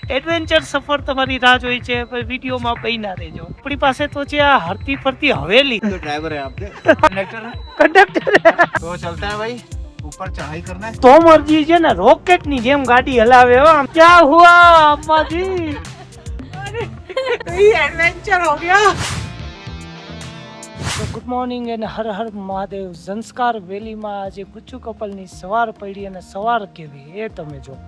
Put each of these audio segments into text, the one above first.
Adventure સફર તમારી રાહ જોઈ છે, વિડીયોમાં બન્યા રહેજો। આપણી પાસે તો છે આ હરતી ફરતી હવેલી। तो ड्राइवर है आपके कंडक्टर है કંડક્ટર तो चलता है भाई ऊपर चढ़ाई करना है। તો મરજી છે ને રોકેટ ની જેમ ગાડી હલાવે હો। આમ ક્યા હુઆ અમ્માજી, ये एडवेंचर हो गया। તો ગુડ મોર્નિંગ અને હર હર મહાદેવ। સંસ્કાર વેલીમાં આજે ગુચ્ચુ કપલની સવાર પડી અને સવાર કેવી એ તમે જો।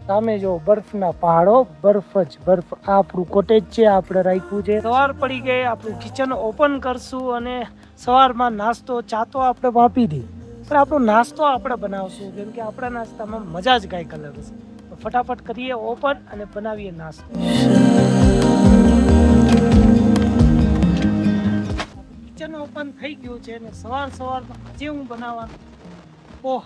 સામે જો બરફના પહાડો, બરફ જ બરફ। આપણું કોટેજ છે, આપણે રાખ્યું છે। સવાર પડી ગઈ, આપણું કિચન ઓપન કરશું અને સવારમાં નાસ્તો ચા તો આપણે વાપી દી, પણ આપણો નાસ્તો આપણે બનાવશું, કેમ કે આપણા નાસ્તામાં મજા જ કાંઈક અલગ હશે। તો ફટાફટ કરીએ ઓપન અને બનાવીએ નાસ્તો। કિચન ઓપન થઈ ગયું છે અને સવારમાં આજે હું બનાવવાનું પોહ।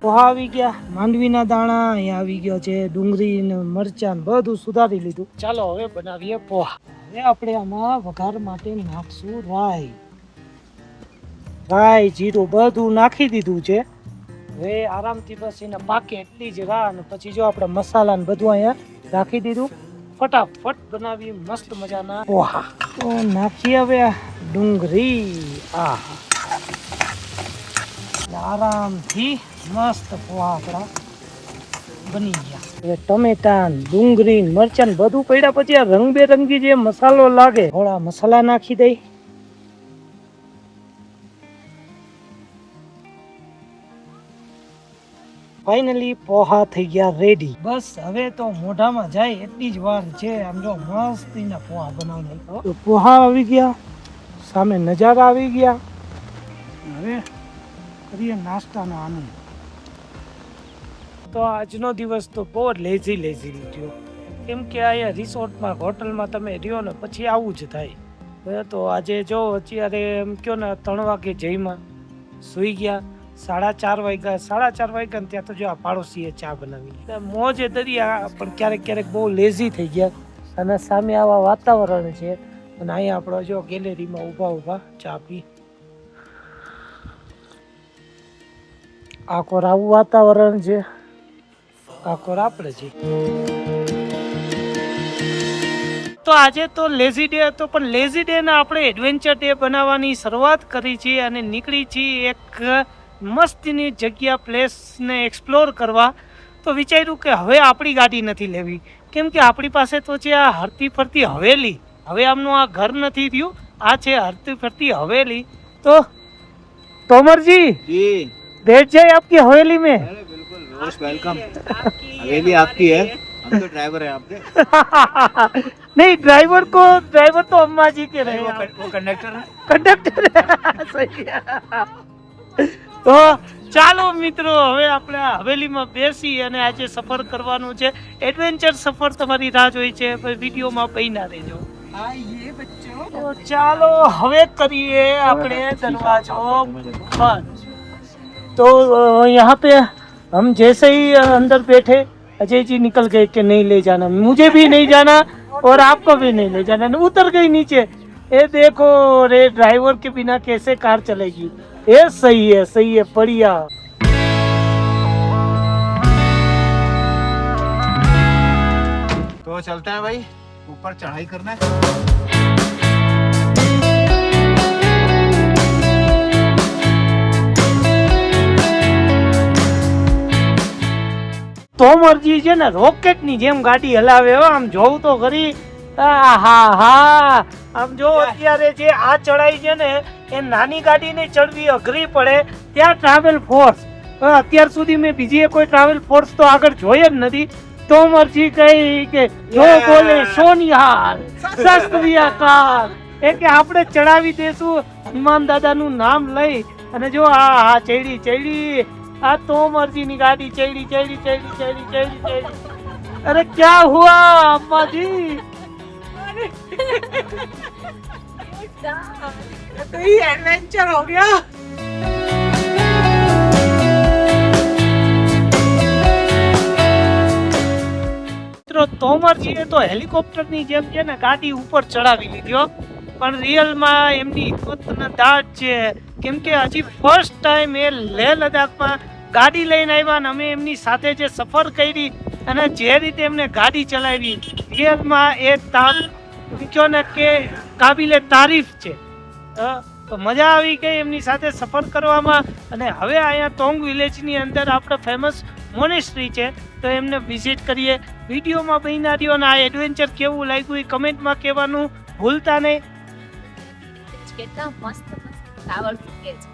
પોહા આવી ગયા, માંડવીના દાણા અહીંયા આવી ગયો છે, ડુંગળી ને મરચાં બધું સુધારી લીધું। ચાલો હવે બનાવીએ પોહા। હવે આપણે આમાં વઘાર માટે નાખશું રાઈ, જીરું બધું નાખી દીધું છે। હવે આરામથી બસ એને પાકે એટલી જ રાહ, અને પછી જો આપણે મસાલા ને બધું અહીંયા રાખી દીધું। ફટાફટ બનાવી મસ્ત મજાના પોહા। તો નાખીએ હવે ડુંગળી, આરામથી મસ્ત પોહા આપણા બની ગયા। હવે ટમેટા, ડુંગળી, મરચાં બધું પડ્યા પછી આ રંગબેરંગી જે મસાલો લાગે, થોડા મસાલા નાખી દઈ। ફાઇનલી પોહા થઈ ગયા રેડી। બસ હવે તો મોઢામાં જાય એટલી જ વાર છે। આમ જો મસ્તીના પોહા બનાવી નાખ્યો। તો પોહા આવી ગયા, સામે નજારા આવી ગયા। હવે કરીએ નાસ્તાનો આનંદ। તો આજનો દિવસ તો બહુ લેઝી લીધો, કેમ કે અહીંયા રિસોર્ટમાં હોટલમાં તમે રહ્યો ને પછી આવું જ થાય। તો આજે જો અત્યારે એમ કહો ને 3 વાગે જઈમાં સૂઈ ગયા, 4:30 વાગ્યા, 4:30 વાગ્યા ને ત્યાં તો જો આ પાડોશીએ ચા બનાવી। મોજે દરિયા, પણ ક્યારેક બહુ લેઝી થઈ ગયા। અને સામે આવા વાતાવરણ છે, અને અહીંયા આપણે જો ગેલેરીમાં ઊભા ચા પી। આખોર આવું વાતાવરણ છે, આખોર આપણે છે। તો આજે તો લેઝી ડે હતો, પણ લેઝી ડે ને આપણે એડવેન્ચર ડે બનાવવાની શરૂઆત કરી છે અને નીકળી છીએ એક મસ્તીની જગ્યા, પ્લેસને એક્સપ્લોર કરવા। તો વિચાર્યું કે હવે આપણી ગાડી નથી લેવી, કેમ કે આપણી પાસે તો છે આ હરતી ફરતી હવેલી। હવે આમનું આ ઘર નથી થયું, આ છે હરતી ફરતી હવેલી। તો તોમરજી जी बैठ जाए आपकी हवेली में। अरे बिल्कुल मोस्ट वेलकम। हवेली आपकी है, हम तो ड्राइवर है आपके। नहीं, ड्राइवर तो अम्मा जी के रहे। वो कंडक्टर है। कंडक्टर सही है। તો ચાલો મિત્રો, હવે આપણે આ હવેલીમાં બેસી અને આજે સફર કરવાનું છે। એડવેન્ચર સફર તમારી રાહ જોઈ છે, વિડીયોમાં બન્યા રહેજો। તો ચાલો હવે કરીએ આપણે દરવાજો બંધ। तो यहाँ पे हम जैसे ही अंदर बैठे, अजय जी निकल गए कि नहीं ले जाना, मुझे भी नहीं जाना और आपको भी नहीं ले जाना। उतर गई नीचे। ये देखो रे, ड्राइवर के बिना कैसे कार चलेगी। ये सही है बढ़िया। तो चलता है भाई ऊपर चढ़ाई करना है। તો મરજી છે ને રોકેટ ની જેમ ગાડી હલાવે હો। આમ જોવું તો ખરી, આમ જો અત્યારે જે આ ચડાઈ છે ને એ નાની ગાડીને ચડવી અઘરી પડે, ત્યાં ટ્રાવેલ ફોર્સ, અત્યાર સુધી મેં બીજી કોઈ ટ્રાવેલ ફોર્સ તો આગળ જોઈ જ નથી। તો મરજી કહી કે જો બોલે સોનિહાલ, સસ્ત્રી અકાલ, એ કે આપણે ચડાવી દેશું હનુમાન દાદાનું નામ લઈ। અને જો આ ચડી આ તો મરજી ની ગાડી ચડી। अरे क्या हुआ अम्मा जी? तो ये एडवेंचर हो गया। મિત્રો તોમરજીએ તો હેલિકોપ્ટર ની જેમ છે ને ગાડી ઉપર ચડાવી લીધી। પણ રિયલમાં એમની હિંમતના દાટ છે. કેમ કે હજી ફર્સ્ટ ટાઈમ એ લેહ લદ્દાખમાં ગાડી લઈને આવ્યા અને અમે એમની સાથે જે સફર કરી અને જે રીતે એમને ગાડી ચલાવી, રિયલમાં એ કહો ને કે કાબિલે તારીફ છે. તો મજા આવી ગઈ એમની સાથે સફર કરવામાં. અને હવે અહીંયા તોંગ વિલેજની અંદર આપણે ફેમસ મોનેસ્ટ્રી છે, તો એમને વિઝિટ કરીએ. વિડીયોમાં બન્યા રહ્યો અને આ એડવેન્ચર કેવું લાગ્યું એ કમેન્ટમાં કહેવાનું ભૂલતા નહીં. કેટલા મસ્ત ફ્લાવર બુકે છે.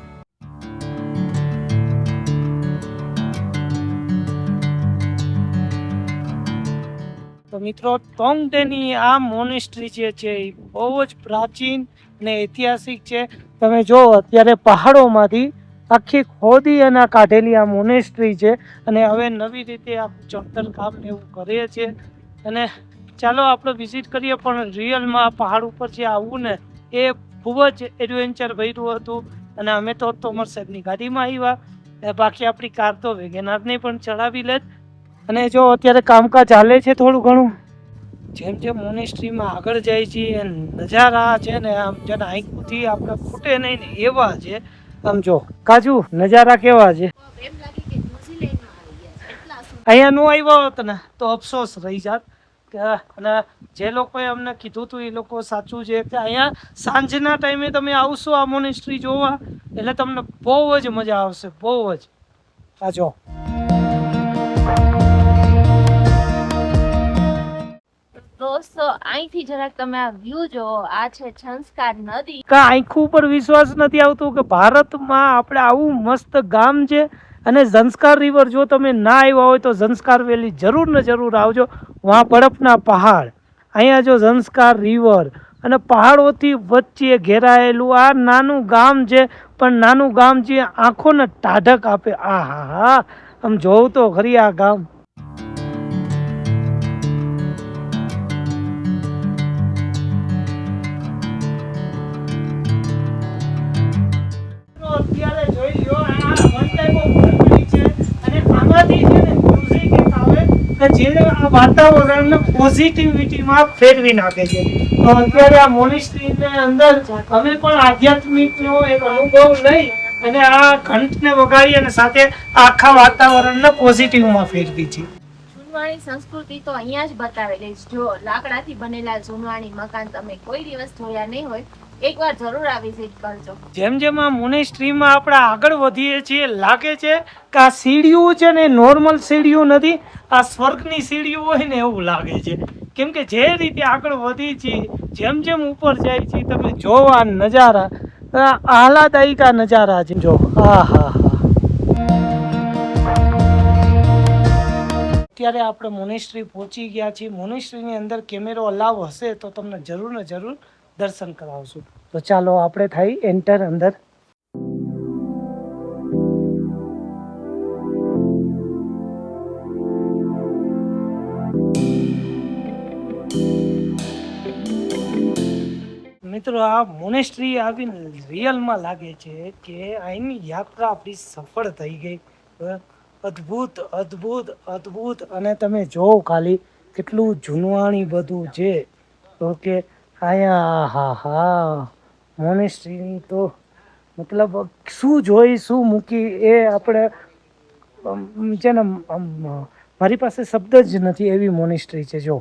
તો મિત્રો, તોંગદેની આ મોનેસ્ટ્રી જે છે એ બહુ જ પ્રાચીન અને ઐતિહાસિક છે. તમે જો અત્યારે પહાડોમાંથી આખી ખોદી અને કાઢેલી આ મોનેસ્ટ્રી છે અને હવે નવી રીતે આ ચણતર કામ ને એવું કરે છે. અને ચાલો આપણે વિઝિટ કરીએ. પણ રિયલમાં પહાડ ઉપર જે આવવું ને એ ખૂબ જ એડવેન્ચર ભર્યું હતું. અને અમે તો તોમર સાહેબની ગાડીમાં આવ્યા, બાકી આપણી કાર તો વેગેનારને પણ ચડાવી લે. અને જો અત્યારે કામકાજ ચાલે છે થોડું ઘણું. જેમ જેમ મોનેસ્ટ્રીમાં આગળ જાય છે એ નજારા છે ને આમ જેને આંખોથી આપણે ફૂટે નહીં ને એવા છે. આમ જો કાજુ નજારા કેવા છે. એમ લાગે કે ન્યુઝીલેન્ડમાં આવી ગયા છે. એટલા સુંદર. અહીંયા નો આવ્યો હોત ને તો અફસોસ રહી જાત. અને જે લોકોએ અમને કીધું હતું એ લોકો સાચું છે કે અહીંયા સાંજના ટાઈમે તમે આવશો આ મોનેસ્ટ્રી જોવા એટલે તમને બહુ જ મજા આવશે, બહુ જ. આ જો દોસ્તો, અહીંથી જરાક તમે આ વ્યૂ જોવો. આ છે ઝંસ્કાર નદી. કા આંખો ઉપર વિશ્વાસ નથી આવતો કે ભારતમાં આપણે આવું મસ્ત ગામ છે. અને ઝંસ્કાર રિવર જો તમે ના આવ્યા હોય તો ઝંસ્કાર વેલી જરૂર ને જરૂર આવજો. વहाँ બરફના પહાડ, અહીંયા જો ઝંસ્કાર રિવર અને પહાડોથી વચ્ચે ઘેરાયેલું આ નાનું ગામ છે. પણ નાનું ગામ જે આંખોને ટાઢક આપે. આ હા હા, આમ જોવું તો ખરી આ ગામ. અત્યારે જોઈ લો, આ વન ટાઈપ ઓફ ગણપતિ છે અને આમાંથી છે ને મ્યુઝિક એક આવે કે જે આ વાતાવરણને પોઝિટિવિટીમાં ફેરવી નાખે છે. તો અત્યારે આ મોનેસ્ટ્રીની અંદર અમે પણ આધ્યાત્મિકનો એક અનુભવ લઈ અને આ ઘંટને વગાડી અને સાથે આખા વાતાવરણને પોઝિટિવમાં ફેરવી છે. જૂનવાણી સંસ્કૃતિ તો અહીંયા જ બતાવેલી છે. જો લાકડાથી બનેલા જૂનવાણી મકાન તમે કોઈ દિવસ જોયા નહીં હોય, એકવાર જરૂર આ વિઝિટ કરજો. જેમ જેમ આ મોનેસ્ટ્રીમાં આપણે આગળ વધીએ છીએ લાગે છે કે આ સીડીઓ છે ને નોર્મલ સીડીઓ નથી, આ સ્વર્ગની સીડીઓ હોય ને એવું લાગે છે. કેમ કે જે રીતે આગળ વધી છીએ, જેમ જેમ ઉપર જાય છે, તમે જોવા નજારા આહલાદાયક આ નજારા છે. જો હા હા હા. અત્યારે આપણે મોનેસ્ટ્રી પહોંચી ગયા છીએ. મોનેસ્ટ્રીની અંદર કેમેરો અલાવ હશે તો તમને જરૂર ને જરૂર દર્શન કરાવશું. તો ચાલો આપણે થઈ એન્ટર અંદર. મિત્રો, આ મોનેસ્ટ્રી આવીને રિયલમાં લાગે છે કે અહીંની યાત્રા આપણી સફળ થઈ ગઈ. અદ્ભુત અદ્ભુત અદ્ભુત. અને તમે જોવો ખાલી કેટલું જૂનવાણી બધું છે. ઓકે, અહીંયા હા હા મોનેસ્ટ્રીની તો મતલબ શું જોઈ શું મૂકી એ આપણે છે ને મારી પાસે શબ્દ જ નથી એવી મોનેસ્ટ્રી છે. જો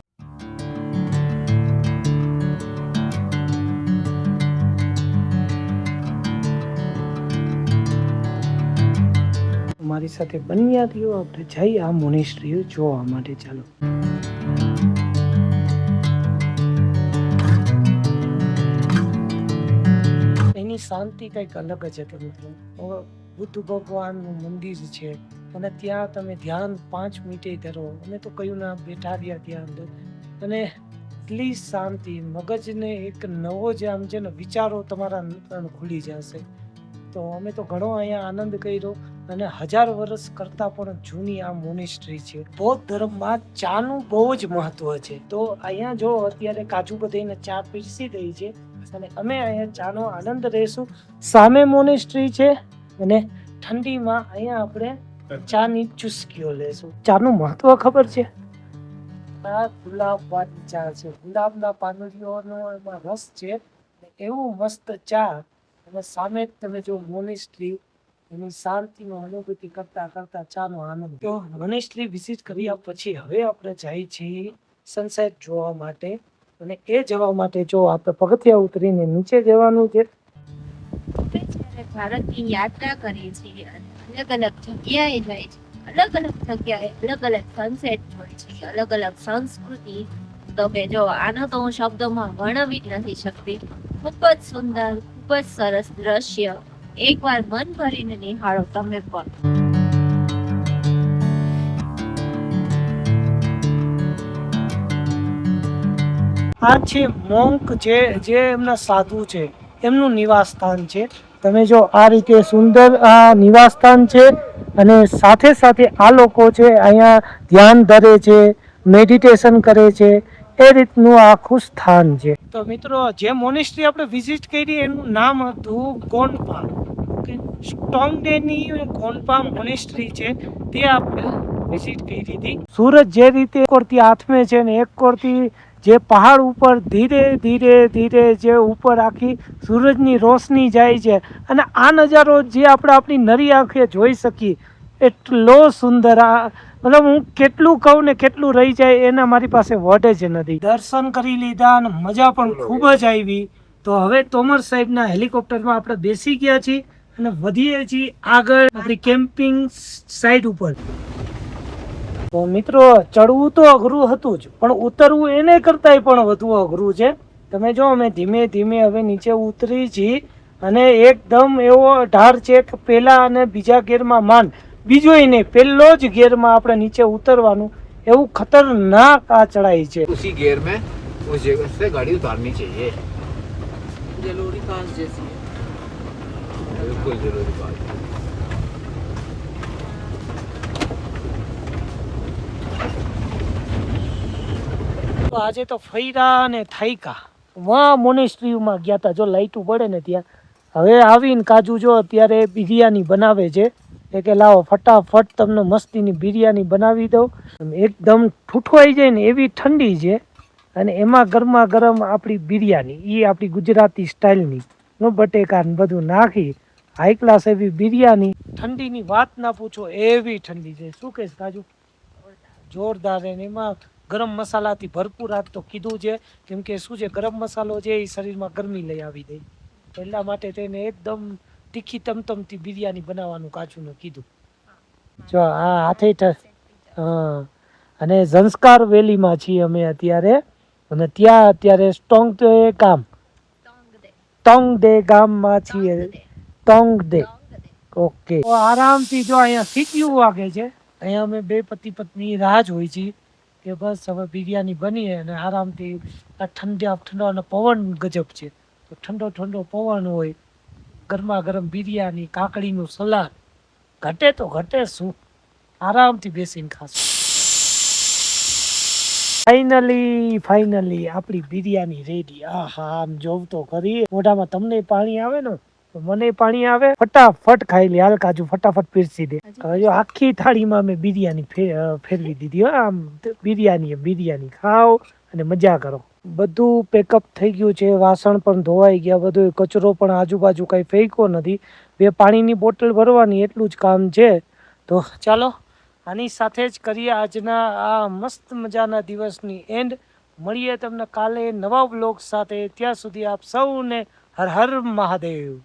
મારી સાથે બન્યા થયો. આપણે જઈ આ મોનેસ્ટ્રી જોવા માટે. ચાલો. એની શાંતિ કંઈક અલગ જ હતી મિત્રો. બુદ્ધ ભગવાનનું મંદિર છે અને ત્યાં તમે ધ્યાન 5 મિનિટે ધરો. અમે તો કહ્યું ના બેઠા રહ્યા ત્યાં અંદર અને એટલી શાંતિ, મગજને એક નવો જે આમ છે ને વિચારો તમારા ખુલી જશે. તો અમે તો ઘણો અહીંયા આનંદ કર્યો. અને 1000 વર્ષ કરતાં પણ જૂની આ મોનેસ્ટ્રી છે. બૌદ્ધ ધર્મમાં ચાનું બહુ જ મહત્વ છે. તો અહીંયા જો અત્યારે કાજુ બધાને ચા પીરસી દઈ છે અને અમે અહીંયા ચાનો આનંદ લેશું. સામે મોનેસ્ટ્રી છે અને ઠંડીમાં અહીંયા આપણે ચાની ચુસ્કીઓ લેશું. ચાનું મહત્વ ખબર છે? આ ગુલાબવાળી ચા છે. ગુલાબના પાંદડીઓનો એમાં રસ છે. એવું મસ્ત ચા અને સામે જ તમે જો મોનેસ્ટ્રી એની શાંતિનો અનુભૂતિ કરતા કરતા ચાનો આનંદ. તો મોનેસ્ટ્રી વિઝિટ કર્યા પછી હવે આપણે જઈએ છીએ સનસેટ જોવા માટે, અને એ જવા માટે જો આપણે પગથિયા ઉતરીને નીચે જવાનું છે. જ્યારે ભારતની યાત્રા કરીએ છીએ અને અલગ અલગ જગ્યાએ જાય છે, અલગ અલગ જગ્યાએ અલગ અલગ સનસેટ હોય છે, અલગ અલગ સંસ્કૃતિ. તો કે જો આનો તો હું શબ્દોમાં વર્ણવી જ નથી શકતી. ખૂબ જ સુંદર, ખૂબ જ સરસ દ્રશ્ય. એકવાર મન ભરીને નિહાળો તમે પણ. આ છે મોંક, જે એમના સાધુ છે એમનું નિવાસ સ્થાન છે. તમે જો આ રીતે સુંદર આ નિવાસ સ્થાન છે, અને સાથે સાથે આ લોકો છે અહીંયા ધ્યાન ધરે છે, મેડિટેશન કરે છે, એ રીતનું આખું સ્થાન છે. તો મિત્રો, જે મોનેસ્ટ્રી આપણે વિઝિટ કરી એનું નામ હતું ગોનપા. સ્ટોંગડેની ગોનપા મોનેસ્ટ્રી છે, તે આપણે વિઝિટ કરી હતી. સૂરજ જે રીતે એક કોરથી આથમે છે ને એક કોરથી જે પહાડ ઉપર ધીરે ધીરે ધીરે જે ઉપર આખી સૂરજની રોશની જાય છે, અને આ નજારો જે આપણે આપણી નરી આંખે જોઈ શકીએ એટલો સુંદર. આ મતલબ હું કેટલું કહું ને કેટલું રહી જાય એના મારી પાસે વર્ડ જ નથી. દર્શન કરી લીધા અને મજા પણ ખૂબ જ આવી. તો હવે તોમર સાહેબના હેલિકોપ્ટરમાં આપણે બેસી ગયા છીએ અને વધીએ છીએ આગળ આપણી કેમ્પિંગ સાઇટ ઉપર. તો મિત્રો, ચડવું તો અઘરું હતું જ, પણ ઉતરવું એને કરતાંય પણ વધુ અઘરું છે. તમે જો અમે ધીમે ધીમે હવે નીચે ઉતરી છીએ, અને એકદમ એવો ઢાળ છે કે પહેલા અને બીજા ગેરમાં માંડ, બીજો નહીં પહેલો જ ગેરમાં આપણે નીચે ઉતરવાનું, એવું ખતરનાક આ ચડાઈ છે. उसी गियर में उस जगह से गाड़ी उतारनी चाहिए. जलोरी पास जैसी है। बिल्कुल जरूरी बात. તો આજે તો ફૈરા અને થાયકા વાં મોનેસ્ટ્રીમાં ગયા હતા. જો લાઈટું પડે ને ત્યાં હવે આવીને કાજુ જો અત્યારે બિરયાની બનાવે છે. એ કે લાવો ફટાફટ તમને મસ્તીની બિરયાની બનાવી દઉં. એકદમ ઠૂઠવાઈ જાય ને એવી ઠંડી છે, અને એમાં ગરમા ગરમ આપણી બિરયાની, એ આપણી ગુજરાતી સ્ટાઇલની બટેકા ને બધું નાખી હાઈ ક્લાસ એવી બિરયાની. ઠંડીની વાત ના પૂછો, એવી ઠંડી છે. શું કહેશ કાજુ? જોરદાર. અને એમાં ગરમ મસાલાથી ભરપૂર આજ તો કીધું છે, કેમ કે શું છે ગરમ મસાલો છે એ શરીરમાં ગરમી લઈ આવી દે, એટલા માટે તેને એકદમ તીખી તમતમતી બિરયાની બનાવવાનું કાચુને કીધું. જો આ હાથે હા, અને ઝંસ્કાર વેલીમાં છીએ અમે અત્યારે, અને ત્યાં અત્યારે તોંગદે ગામમાં છીએ. તોંગદે. ઓકે. આરામથી જો અહીંયા સીટીયું વાગે છે. અહીંયા અમે બે પતિ પત્ની રાહ જોઈ છીએ કે બસ હવે બિરયાની બની અને આરામથી આ ઠંડો અને પવન ગજબ છે. તો ઠંડો ઠંડો પવન હોય, ગરમા ગરમ બિરયાની, કાકડીનું સલાડ, ઘટે તો ઘટે શું, આરામથી બેસીને ખાશું. ફાઇનલી આપણી બિરયાની રેડી. આહા, આમ જોવ તો ખરી, મોઢામાં તમને પાણી આવે ને તો મને પાણી આવે. ફટાફટ ખાઈ લે. હાલ કાજુ ફટાફટ પીરસી દે. હવે જો આખી થાળીમાં મેં બિરયાની ફેરવી દીધી. આમ બિરયાની ખાઓ અને મજા કરો. બધું પેકઅપ થઈ ગયું છે, વાસણ પણ ધોવાઈ ગયા, બધો કચરો પણ આજુબાજુ કઈ ફેંક્યો નથી. બે પાણીની બોટલ ભરવાની, એટલું જ કામ છે. તો ચાલો આની સાથે જ કરીએ આજના આ મસ્ત મજાના દિવસની એન્ડ. મળીએ તમને કાલે નવા વ્લોગ સાથે. ત્યાં સુધી આપ સૌને હર હર મહાદેવ.